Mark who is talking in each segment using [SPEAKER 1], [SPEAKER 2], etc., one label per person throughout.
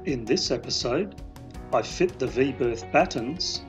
[SPEAKER 1] In this episode, I fit the V-berth battens,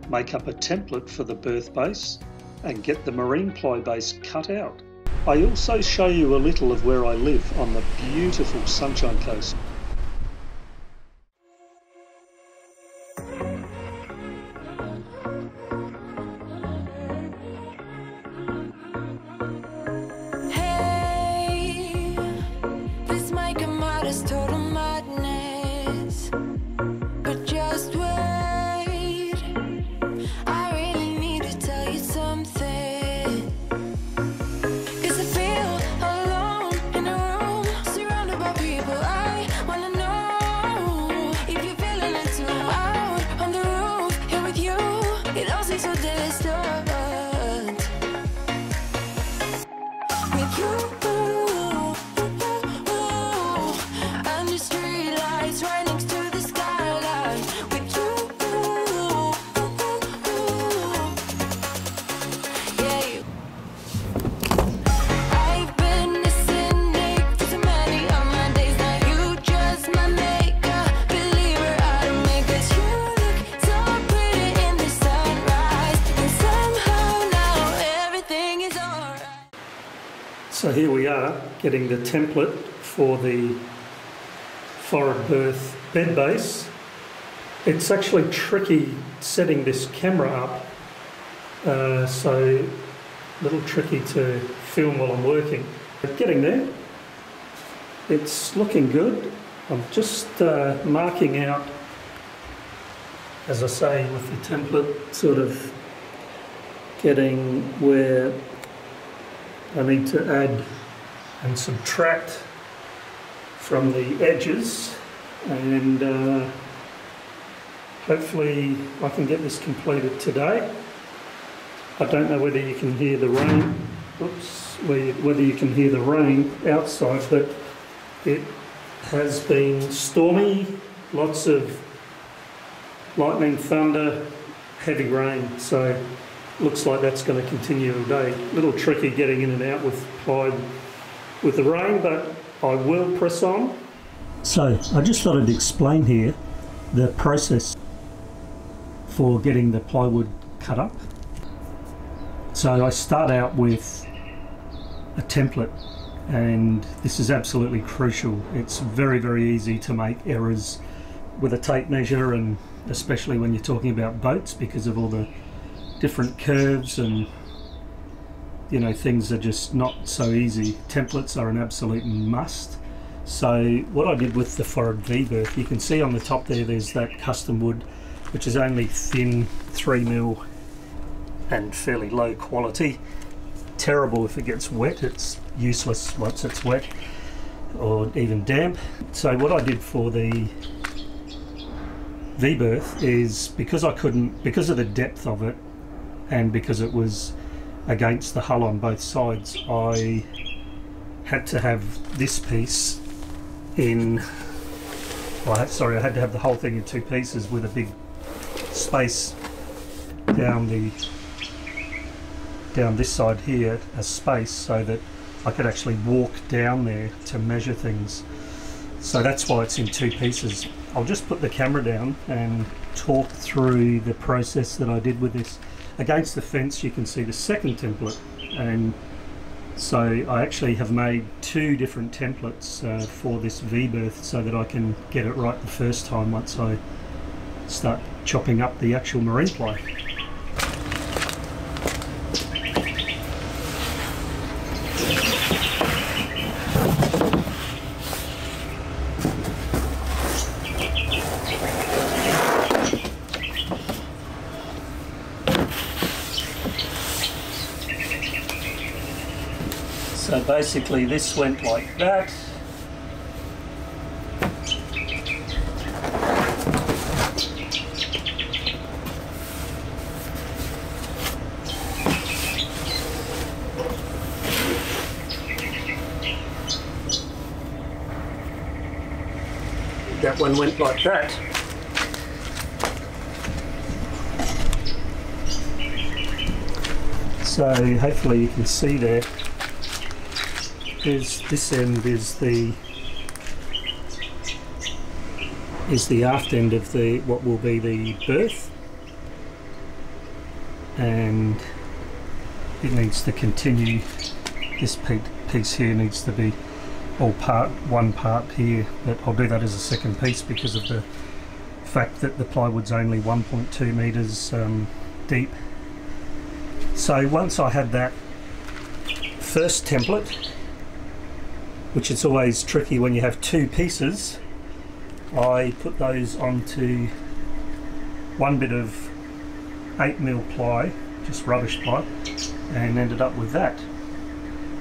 [SPEAKER 1] make up a template for the berth base, and get the marine ply base cut out. I also show you a little of where I live on the beautiful Sunshine Coast. So here we are getting the template for the forward berth bed base. It's actually tricky setting this camera up, so a little tricky to film while I'm working. But getting there, it's looking good. I'm just marking out, as I say, with the template, sort of getting where I need to add and subtract from the edges, and hopefully I can get this completed today. I don't know whether you can hear the rain, whether you can hear the rain outside, but it has been stormy, lots of lightning, thunder, heavy rain, so looks like that's going to continue all day. A little tricky getting in and out with ply with the rain, but I will press on. So I just thought I'd explain here the process for getting the plywood cut up. So I start out with a template, and this is absolutely crucial. It's very, very easy to make errors with a tape measure, and especially when you're talking about boats, because of all the different curves and, you know, things are just not so easy. Templates are an absolute must. So what I did with the forward V-berth, you can see on the top there, there's that custom wood, which is only thin 3mm and fairly low quality. Terrible if it gets wet, it's useless once it's wet or even damp. So what I did for the V-berth is, because of the depth of it, and because it was against the hull on both sides, I had to have this piece in, well, I had to have the whole thing in two pieces with a big space down this side here, a space, so that I could actually walk down there to measure things. So that's why it's in two pieces. I'll just put the camera down and talk through the process that I did with this. Against the fence you can see the second template, and so I actually have made two different templates for this V-berth so that I can get it right the first time once I start chopping up the actual marine ply. So basically this went like that. that one went like that. So hopefully you can see there. This end is the aft end of the what will be the berth, and it needs to continue. This piece here needs to be all one part here, but I'll do that as a second piece because of the fact that the plywood's only 1.2 meters deep. So once I had that first template, which is always tricky when you have two pieces, I put those onto one bit of 8mm ply, just rubbish ply, and ended up with that.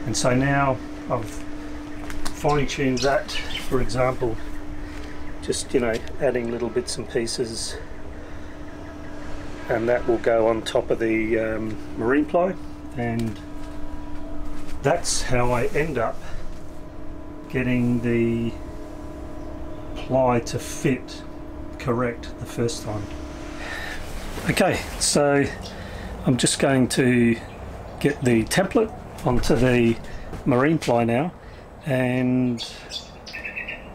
[SPEAKER 1] And so now I've fine-tuned that, for example, just, you know, adding little bits and pieces, and that will go on top of the marine ply, and that's how I end up getting the ply to fit correct the first time. Okay, so I'm just going to get the template onto the marine ply now, and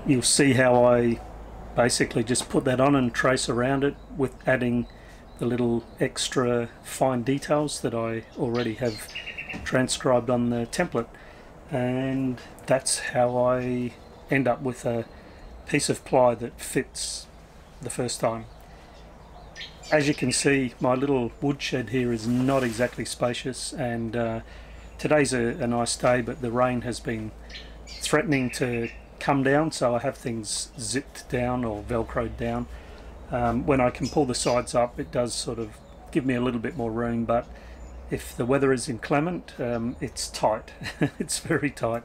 [SPEAKER 1] you'll see how I basically just put that on and trace around it with adding the little extra fine details that I already have transcribed on the template, and that's how I end up with a piece of ply that fits the first time. As you can see, my little woodshed here is not exactly spacious, and today's a nice day, but the rain has been threatening to come down, so I have things zipped down or velcroed down. When I can pull the sides up, it does sort of give me a little bit more room, but if the weather is inclement, it's tight. It's very tight,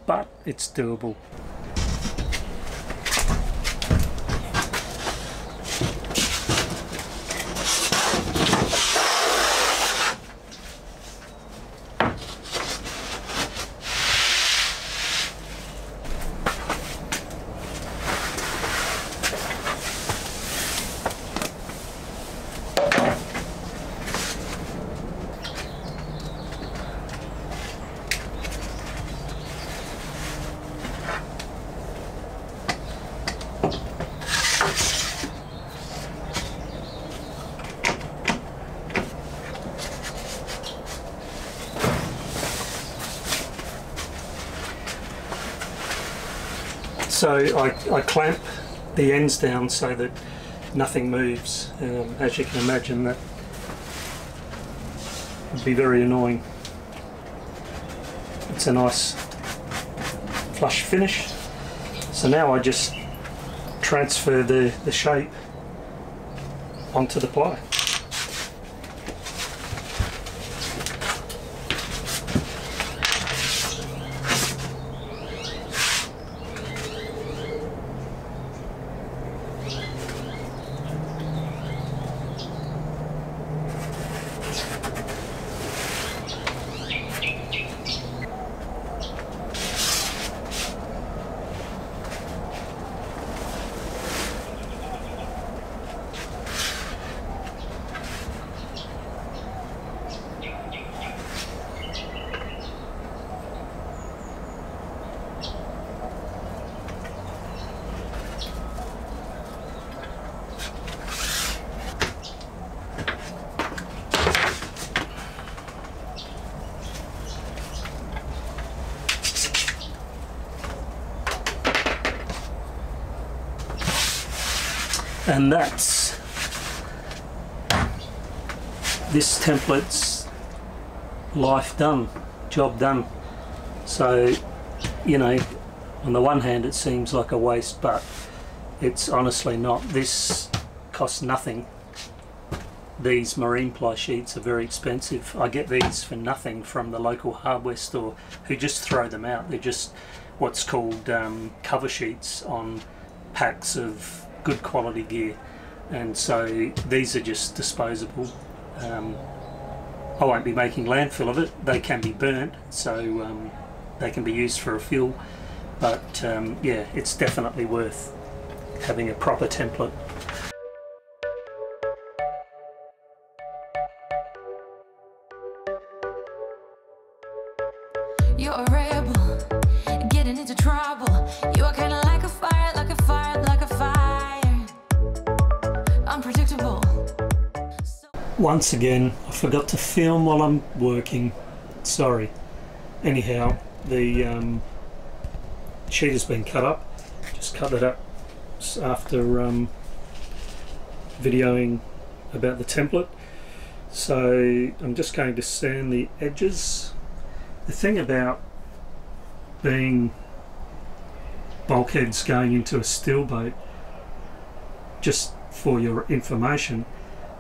[SPEAKER 1] but it's doable. So I clamp the ends down so that nothing moves. As you can imagine, that would be very annoying. It's a nice flush finish. So now I just transfer the shape onto the ply. And that's this template's life done, job done. So, you know, on the one hand it seems like a waste, but it's honestly not. This costs nothing. These marine ply sheets are very expensive. I get these for nothing from the local hardware store, who just throw them out. They're just what's called cover sheets on packs of good quality gear, and so these are just disposable. I won't be making landfill of it. They can be burnt, so they can be used for a fuel, but yeah, it's definitely worth having a proper template.
[SPEAKER 2] You're a rebel, getting into trouble. You are kinda like a fire, like a fire, like a fire. Unpredictable.
[SPEAKER 1] Once again, I forgot to film while I'm working. Sorry. Anyhow, the sheet has been cut up. Just cut that up after videoing about the template. So I'm just going to sand the edges. The thing about being bulkheads going into a steel boat, just for your information,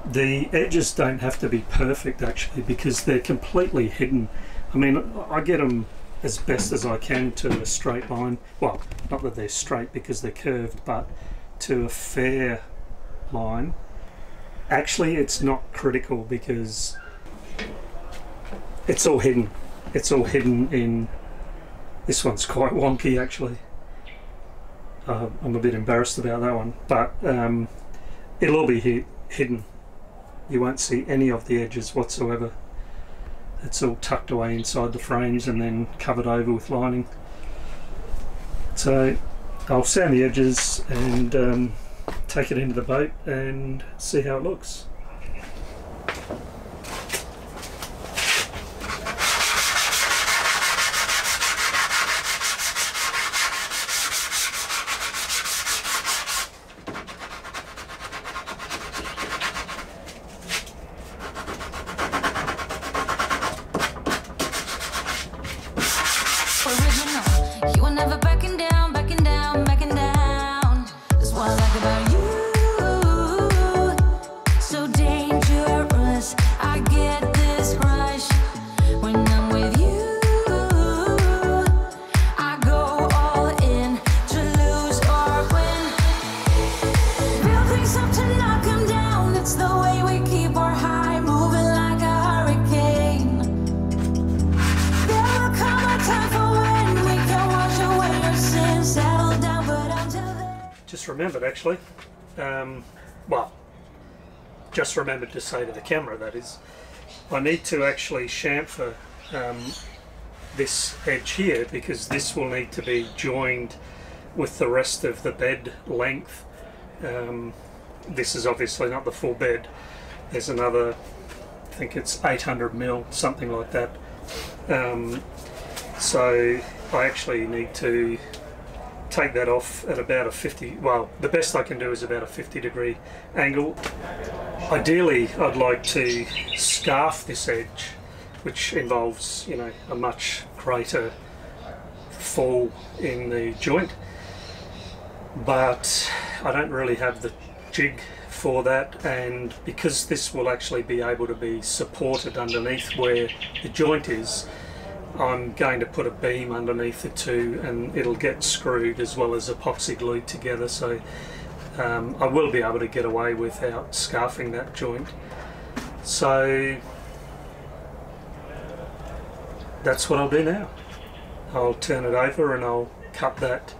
[SPEAKER 1] the edges don't have to be perfect actually, because they're completely hidden. I mean, I get them as best as I can to a straight line. Well, not that they're straight because they're curved, but to a fair line. Actually, it's not critical because it's all hidden. It's all hidden in... This one's quite wonky actually. I'm a bit embarrassed about that one, but it'll all be hidden. You won't see any of the edges whatsoever. It's all tucked away inside the frames and then covered over with lining. So I'll sand the edges and take it into the boat and see how it looks.
[SPEAKER 2] Original, you were never backing down, backing down, backing down. That's what I like about you. So dangerous, I get this rush when I'm with you. I go all in to lose or win. Real things up to knock 'em down. It's the way we keep our high, moving like a hurricane. There will come a time for
[SPEAKER 1] just remembered actually, well, just remembered to say to the camera, that is, I need to actually chamfer this edge here, because this will need to be joined with the rest of the bed length. This is obviously not the full bed. There's another, I think it's 800 mil, something like that. So I actually need to take that off at about a 50, well, the best I can do is about a 50-degree angle. Ideally, I'd like to scarf this edge, which involves, you know, a much greater fall in the joint, but I don't really have the jig for that, and because this will actually be able to be supported underneath where the joint is, I'm going to put a beam underneath it too, and it'll get screwed as well as epoxy glued together, so I will be able to get away without scarfing that joint. So that's what I'll do now. I'll turn it over and I'll cut that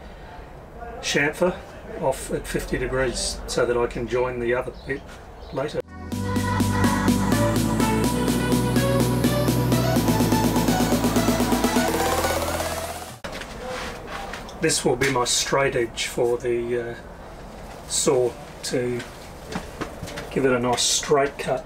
[SPEAKER 1] chamfer off at 50 degrees so that I can join the other bit later. This will be my straight edge for the saw to give it a nice straight cut.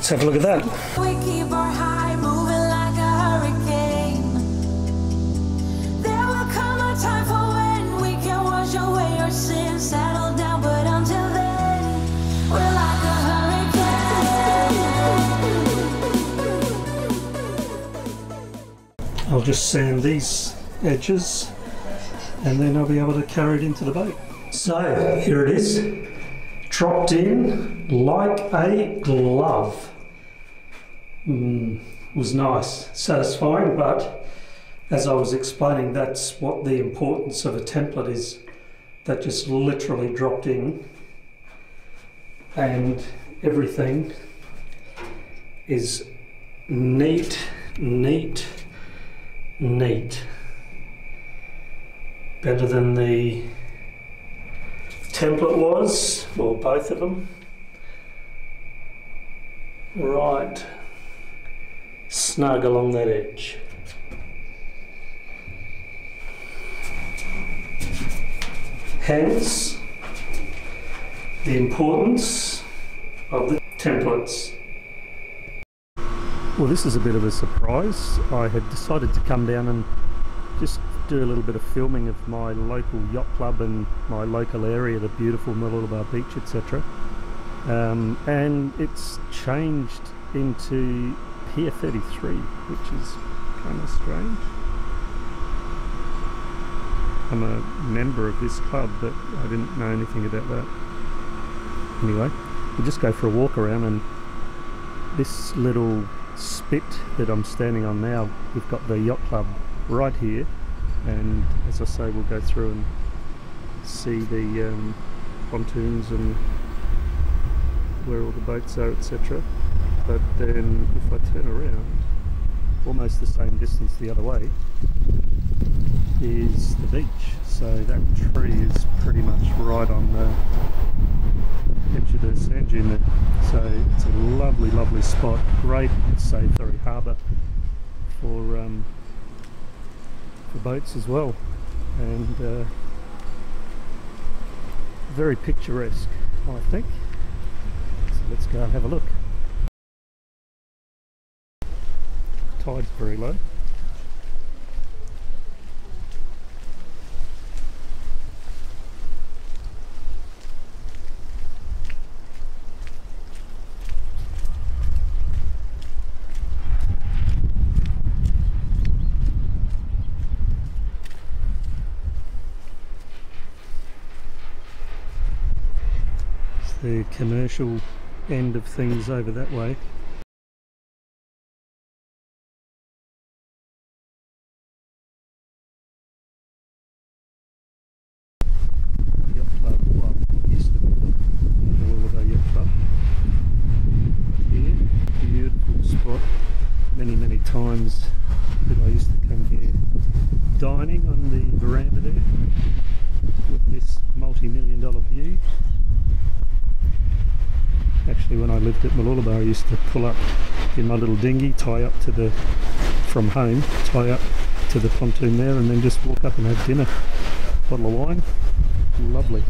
[SPEAKER 1] Let's have a look at that.
[SPEAKER 2] We keep our high moving like a hurricane. There will come a time for when we can wash away our sins, settle down, but until then, we're like a hurricane.
[SPEAKER 1] I'll just sand these edges and then I'll be able to carry it into the boat. So here it is, dropped in like a glove. Was nice, satisfying, but as I was explaining, that's what the importance of a template is. That just literally dropped in and everything is neat, neat, neat. Better than the template was, or both of them. Right, snug along that edge. Hence, the importance of the templates. Well, this is a bit of a surprise. I had decided to come down and just do a little bit of filming of my local yacht club and my local area, the beautiful Mooloolaba Beach, etc. And it's changed into Pier 33, which is kind of strange. I'm a member of this club, but I didn't know anything about that. Anyway, we'll just go for a walk around, and this little spit that I'm standing on now, we've got the yacht club right here, and as I say, we'll go through and see the pontoons and where all the boats are, etc. But then if I turn around, almost the same distance the other way is the beach. So that tree is pretty much right on the edge of the sand dune there. So it's a lovely, lovely spot. Great Sainsbury Harbour for boats as well, and very picturesque, I think. So let's go and have a look. Tide's very low. The commercial end of things over that way. Yacht Club, well, it used to be the Mooloolaba Yacht Club. Here, beautiful spot. Many, many times that I used to come here dining on the veranda there with this multi-million-dollar view. Actually, when I lived at Mooloolaba, I used to pull up in my little dinghy, tie up to the, from home, tie up to the pontoon there, and then just walk up and have dinner. Bottle of wine, lovely.